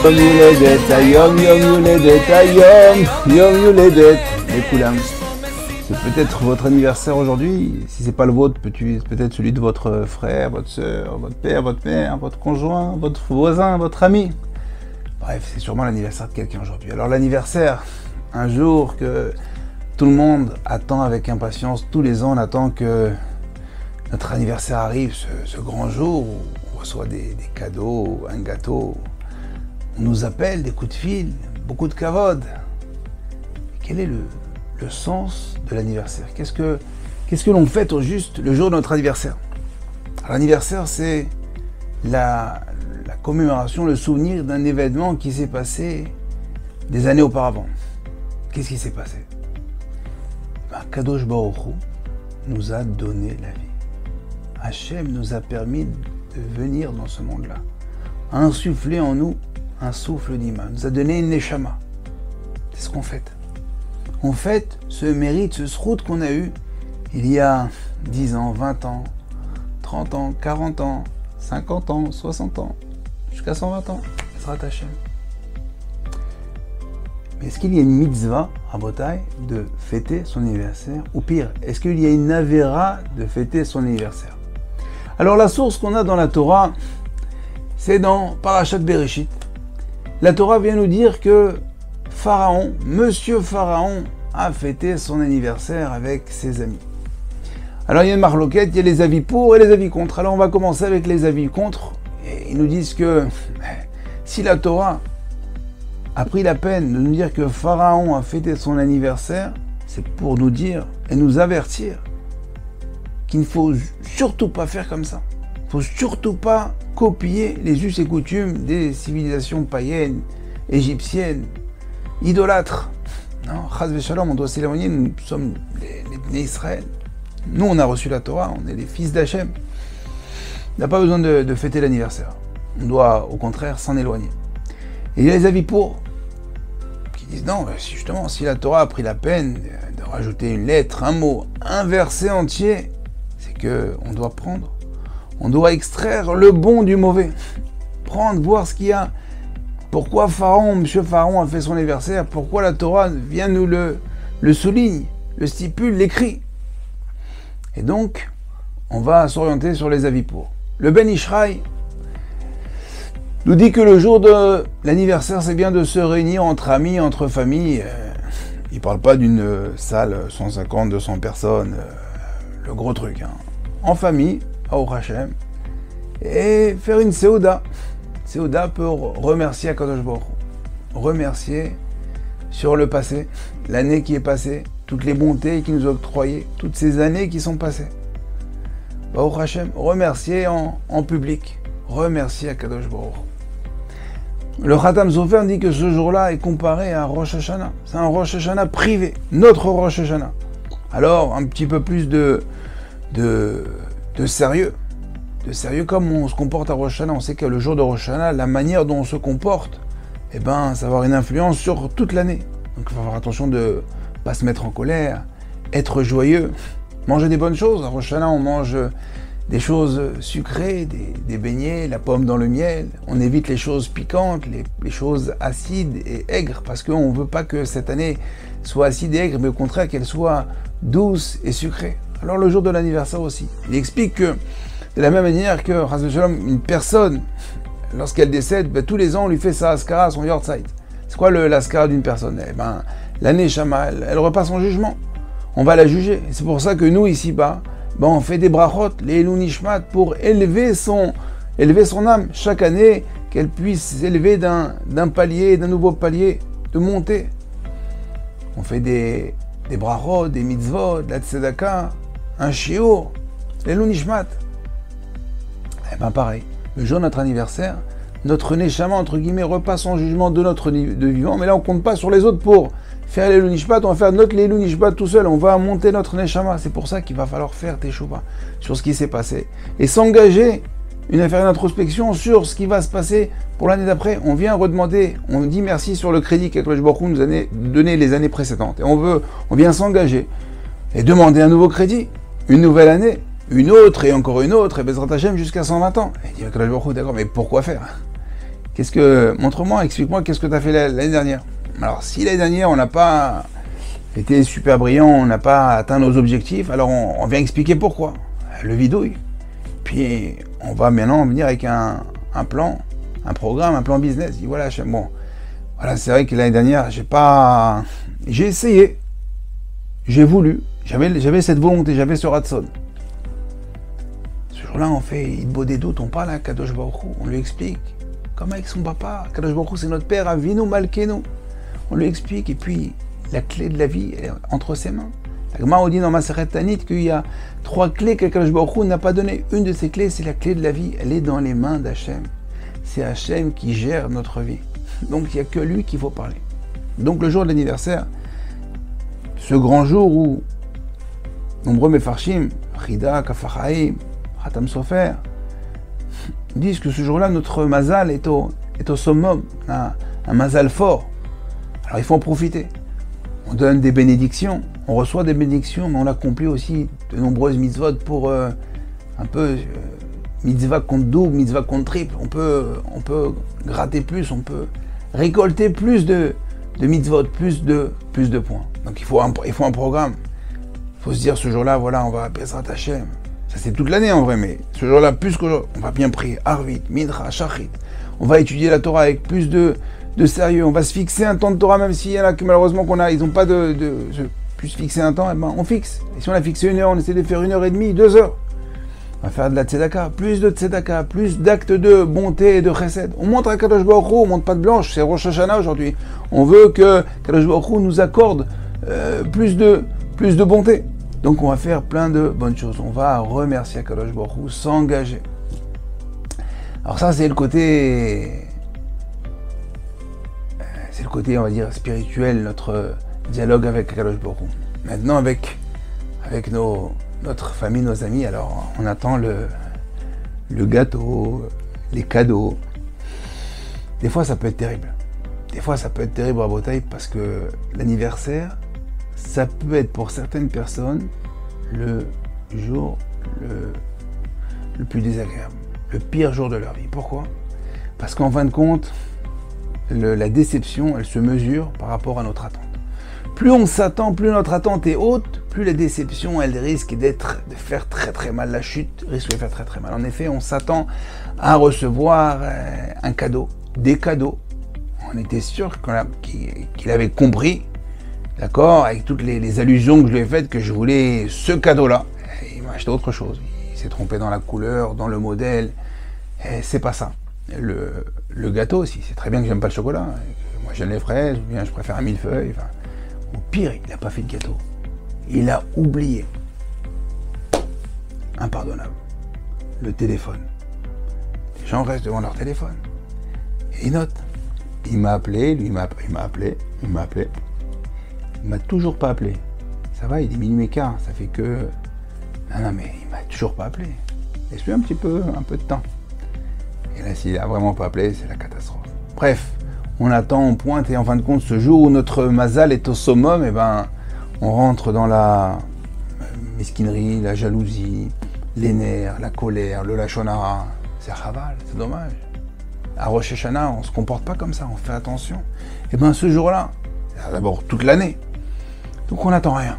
Yom Yuledet, Yom Yuledet, Yom Yuledet. Les Koulam. C'est peut-être votre anniversaire aujourd'hui. Si c'est pas le vôtre, peut-être celui de votre frère, votre soeur, votre père, votre mère, votre conjoint, votre voisin, votre ami. Bref, c'est sûrement l'anniversaire de quelqu'un aujourd'hui. Alors l'anniversaire, un jour que tout le monde attend avec impatience. Tous les ans, on attend que notre anniversaire arrive, ce grand jour où on reçoit des cadeaux, un gâteau. On nous appelle, des coups de fil, beaucoup de kavod. Quel est le sens de l'anniversaire? Qu'est-ce que l'on fête au juste le jour de notre anniversaire? L'anniversaire, c'est la commémoration, le souvenir d'un événement qui s'est passé des années auparavant. Qu'est-ce qui s'est passé? Kadosh Baruch Hu nous a donné la vie. Hachem nous a permis de venir dans ce monde-là, a insufflé en nous un souffle d'Ima, nous a donné une neshama. C'est ce qu'on fête. On fête ce mérite, ce srout qu'on a eu il y a 10 ans, 20 ans, 30 ans, 40 ans, 50 ans, 60 ans, jusqu'à 120 ans. Ezrat Hachem. Mais est-ce qu'il y a une mitzvah, Rabotai, de fêter son anniversaire? Ou pire, est-ce qu'il y a une avéra de fêter son anniversaire? Alors la source qu'on a dans la Torah, c'est dans Parashat Bereshit. La Torah vient nous dire que Pharaon, Monsieur Pharaon, a fêté son anniversaire avec ses amis. Alors il y a une marloquette, il y a les avis pour et les avis contre. Alors on va commencer avec les avis contre. Et ils nous disent que si la Torah a pris la peine de nous dire que Pharaon a fêté son anniversaire, c'est pour nous dire et nous avertir qu'il ne faut surtout pas faire comme ça. Il ne faut surtout pas copier les us et coutumes des civilisations païennes, égyptiennes, idolâtres. Non, Chaz v'Shalom, on doit s'éloigner, nous sommes les Bnei Israël. Nous, on a reçu la Torah, on est les fils d'Hachem. On n'a pas besoin de fêter l'anniversaire. On doit, au contraire, s'en éloigner. Et il y a les avis pour, qui disent non, justement, si la Torah a pris la peine de rajouter une lettre, un mot, un verset entier, c'est qu'on doit prendre, on doit extraire le bon du mauvais. Prendre, voir ce qu'il y a. Pourquoi Monsieur Pharaon a fait son anniversaire? Pourquoi la Torah vient nous le souligne, le stipule, l'écrit? Et donc, on va s'orienter sur les avis pour. Le Ben Ishraï nous dit que le jour de l'anniversaire, c'est bien de se réunir entre amis, entre familles. Il ne parle pas d'une salle 150, 200 personnes, le gros truc. Hein. En famille, à Hachem, et faire une Séouda. Séouda pour remercier Akadosh Baruch Hu. Remercier sur le passé, l'année qui est passée, toutes les bontés qu'il nous a octroyées, toutes ces années qui sont passées. Baruch Hashem, remercier en public. Remercier Akadosh Baruch Hu. Le Khatam Sofer dit que ce jour-là est comparé à Rosh Hashanah. C'est un Rosh Hashanah privé, notre Rosh Hashanah. Alors, un petit peu plus de sérieux. De sérieux comme on se comporte à Rosh Hashanah. On sait que le jour de Rosh Hashanah, la manière dont on se comporte, ça va avoir une influence sur toute l'année. Donc il faut faire attention de ne pas se mettre en colère, être joyeux, manger des bonnes choses. À Rosh Hashanah, on mange des choses sucrées, des beignets, la pomme dans le miel. On évite les choses piquantes, les choses acides et aigres, parce qu'on ne veut pas que cette année soit acide et aigre, mais au contraire qu'elle soit douce et sucrée. Alors le jour de l'anniversaire aussi. Il explique que de la même manière que une personne, lorsqu'elle décède, tous les ans on lui fait sa askara, son yortzeit. C'est quoi l'askara d'une personne? L'année Shama, elle repasse en jugement. On va la juger. C'est pour ça que nous, ici-bas, on fait des brachot, les Elou Nishmat, pour élever son âme. Chaque année, qu'elle puisse s'élever d'un palier, d'un nouveau palier, de monter. On fait des brachot, des mitzvot, de la tzedaka, un shiur, l'Elou Nishmat. Pareil, le jour de notre anniversaire, notre neshama, entre guillemets, repasse en jugement de notre de vivant, mais là on compte pas sur les autres pour faire l'Elou Nishmat, on va faire notre l'Elou Nishmat tout seul, on va monter notre neshama. C'est pour ça qu'il va falloir faire teshuva sur ce qui s'est passé et s'engager, faire une introspection sur ce qui va se passer pour l'année d'après. On vient redemander, on dit merci sur le crédit qu'Akadosh Baruch Hu nous a donné les années précédentes et on vient s'engager et demander un nouveau crédit, une nouvelle année, une autre et encore une autre, et Bezrat Hashem jusqu'à 120 ans. Et il dit Akadosh Baruch Hu, d'accord, mais pourquoi faire? Montre-moi, explique-moi qu'est-ce que tu as fait l'année dernière. Alors, si l'année dernière, on n'a pas été super brillant, on n'a pas atteint nos objectifs, alors on vient expliquer pourquoi. Le vidouille. Puis, on va maintenant venir avec un plan, un programme, un plan business. Dit, voilà, bon, voilà, c'est vrai que l'année dernière, j'ai essayé, j'ai voulu, j'avais cette volonté, j'avais ce ratson. Ce jour-là, on fait Idbo des doutes, on parle à Kadosh Baruch Hu, on lui explique, comme avec son papa, Kadosh Baruch Hu, c'est notre père, Avinu Malkenu. On lui explique, et puis la clé de la vie, elle est entre ses mains. La Gemara dit dans Maseret Tanit qu'il y a 3 clés que Kadosh Baruch Hu n'a pas données. Une de ces clés, c'est la clé de la vie, elle est dans les mains d'Hachem. C'est Hachem qui gère notre vie. Donc il n'y a que lui qu'il faut parler. Donc le jour de l'anniversaire, ce grand jour où nombreux Mefarshim, Rida, Kafachaim, Hatam Sofer, disent que ce jour-là, notre mazal est au summum, un mazal fort. Alors il faut en profiter. On donne des bénédictions, on reçoit des bénédictions, mais on accomplit aussi de nombreuses mitzvot pour mitzvah contre double, mitzvah contre triple. On peut gratter plus, on peut récolter plus de mitzvot, plus de points. Donc il faut un programme. Il faut se dire ce jour-là, voilà, on va Bezrat Hashem. Ça c'est toute l'année en vrai, mais ce jour-là, plus qu'aujourd'hui, on va bien prier, Arvit, Midra, Shachrit. On va étudier la Torah avec plus de sérieux. On va se fixer un temps de Torah, même s'il y en a que malheureusement ils n'ont pas plus fixer un temps, eh ben on fixe. Et si on a fixé 1 heure, on essaie de faire 1h30, 2 heures. On va faire de la tzedaka, plus de tzedaka, plus d'actes de bonté et de chesed. On montre à Kadosh Baruch Hu, on montre pas de blanche, c'est Rosh Hashanah aujourd'hui. On veut que Kadosh Baruch Hu nous accorde plus de bonté. Donc on va faire plein de bonnes choses. On va remercier Kadosh Baruch Hu, s'engager. Alors ça c'est le côté, on va dire, spirituel, notre dialogue avec Kadosh Baruch Hu. Maintenant avec notre famille, nos amis, alors on attend le gâteau, les cadeaux. Des fois ça peut être terrible. À Botaï, parce que l'anniversaire, ça peut être pour certaines personnes le jour le plus désagréable, le pire jour de leur vie. Pourquoi? Parce qu'en fin de compte, la déception, elle se mesure par rapport à notre attente. Plus on s'attend, plus notre attente est haute, plus la déception, elle risque de faire très très mal. La chute risque de faire très très mal. En effet, on s'attend à recevoir un cadeau, des cadeaux. On était sûr qu'il avait compris, d'accord, avec toutes les allusions que je lui ai faites, que je voulais ce cadeau-là. Il m'a acheté autre chose. Il s'est trompé dans la couleur, dans le modèle. C'est pas ça. Le gâteau aussi, c'est très bien que j'aime pas le chocolat. Moi j'aime les fraises, ou bien je préfère un millefeuille. Enfin, au pire, il n'a pas fait de gâteau. Il a oublié. Impardonnable. Le téléphone. Les gens restent devant leur téléphone. Et ils notent. Il m'a appelé, lui il m'a appelé. Il m'a toujours pas appelé. Ça va, il est minuit et quart, ça fait que... Non, mais il m'a toujours pas appelé. Laisse-lui un peu de temps. Et là, s'il a vraiment pas appelé, c'est la catastrophe. Bref, on attend, on pointe, et en fin de compte, ce jour où notre mazal est au summum, eh ben, on rentre dans la mesquinerie, la jalousie, les nerfs, la colère, le lachon hara. C'est chaval, c'est dommage. À Rosh Hashanah, on se comporte pas comme ça, on fait attention. Et bien ce jour-là, d'abord toute l'année, donc on n'attend rien.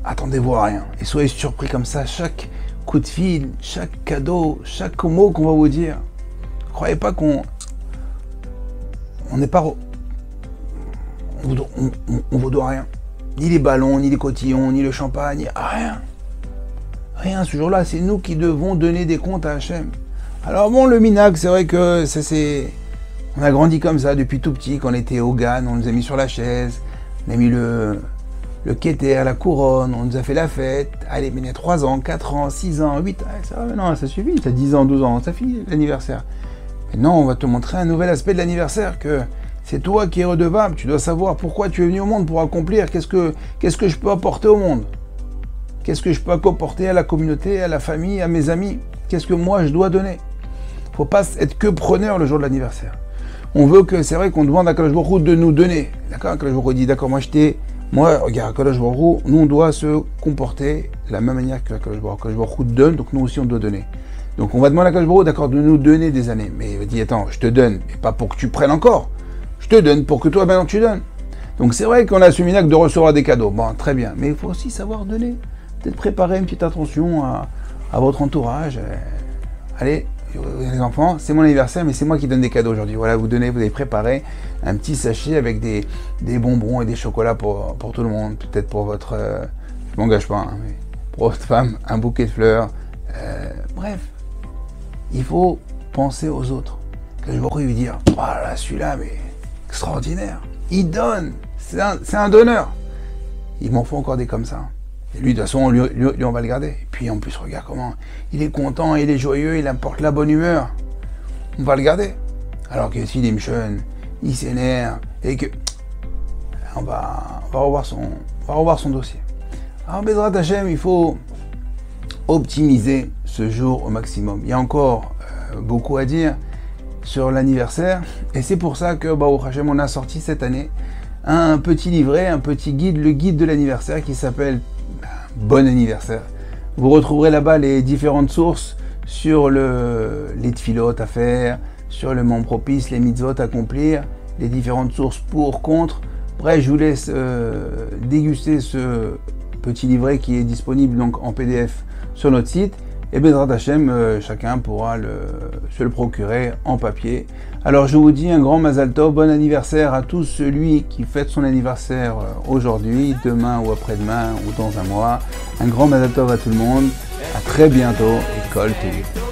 Attendez-vous à rien. Et soyez surpris comme ça, chaque coup de fil, chaque cadeau, chaque mot qu'on va vous dire. Ne croyez pas qu'on n'est pas... On vous doit rien. Ni les ballons, ni les cotillons, ni le champagne, rien. Rien, ce jour-là, c'est nous qui devons donner des comptes à Hachem. Alors bon, le minag, c'est vrai que on a grandi comme ça depuis tout petit, quand on était au GAN, on nous a mis sur la chaise, on a mis le keter, la couronne, on nous a fait la fête. Allez, mais il y a 3 ans, 4 ans, 6 ans, 8 ans, ça va, non, ça suffit, ça 10 ans, 12 ans, ça finit l'anniversaire. Maintenant, on va te montrer un nouvel aspect de l'anniversaire, que c'est toi qui es redevable, tu dois savoir pourquoi tu es venu au monde pour accomplir, qu'est-ce que je peux apporter au monde, qu'est-ce que je peux apporter à la communauté, à la famille, à mes amis, qu'est-ce que moi je dois donner. Faut pas être que preneur le jour de l'anniversaire. On veut que, c'est vrai qu'on demande à Kadosh Baruch Hu de nous donner. D'accord, Kadosh Baruch Hu dit, d'accord, moi, regarde, Kadosh Baruch Hu, nous on doit se comporter de la même manière que Kadosh Baruch Hu donne, donc nous aussi on doit donner. Donc on va demander à Akadosh Baruch Hu, d'accord, de nous donner des années. Mais il va dire, attends, je te donne, mais pas pour que tu prennes encore. Je te donne pour que toi, maintenant, tu donnes. Donc c'est vrai qu'on a ce minac de recevoir des cadeaux. Bon, très bien. Mais il faut aussi savoir donner. Peut-être préparer une petite attention à votre entourage. Allez, les enfants, c'est mon anniversaire, mais c'est moi qui donne des cadeaux aujourd'hui. Voilà, vous avez préparé un petit sachet avec des bonbons et des chocolats pour tout le monde. Peut-être pour votre... je m'engage pas, hein, mais pour votre femme, un bouquet de fleurs. Bref, il faut penser aux autres. Que je pourrais lui dire, oh là, celui-là, mais extraordinaire. Il donne, c'est un donneur. Il m'en faut encore des comme ça. Et lui, de toute façon, lui, on va le garder. Et puis, en plus, regarde comment il est content, il est joyeux, il apporte la bonne humeur. On va le garder. Alors que s'il est jeune, il s'énerve, et que... On va revoir son dossier. Alors, Bezrat Hashem, il faut optimiser ce jour au maximum. Il y a encore beaucoup à dire sur l'anniversaire, et c'est pour ça que Baruch Hashem, on a sorti cette année un petit livret, un petit guide, le guide de l'anniversaire qui s'appelle Bon anniversaire. Vous retrouverez là-bas les différentes sources sur les tfilotes à faire, sur le moment propice, les mitzvot à accomplir, les différentes sources pour, contre. Bref, je vous laisse déguster ce petit livret qui est disponible donc en PDF sur notre site. Et Bezrat Hashem, chacun pourra se le procurer en papier. Alors je vous dis un grand Mazal Tov, bon anniversaire à tous celui qui fête son anniversaire aujourd'hui, demain ou après-demain ou dans un mois. Un grand Mazal Tov à tout le monde, à très bientôt et Kol Tov.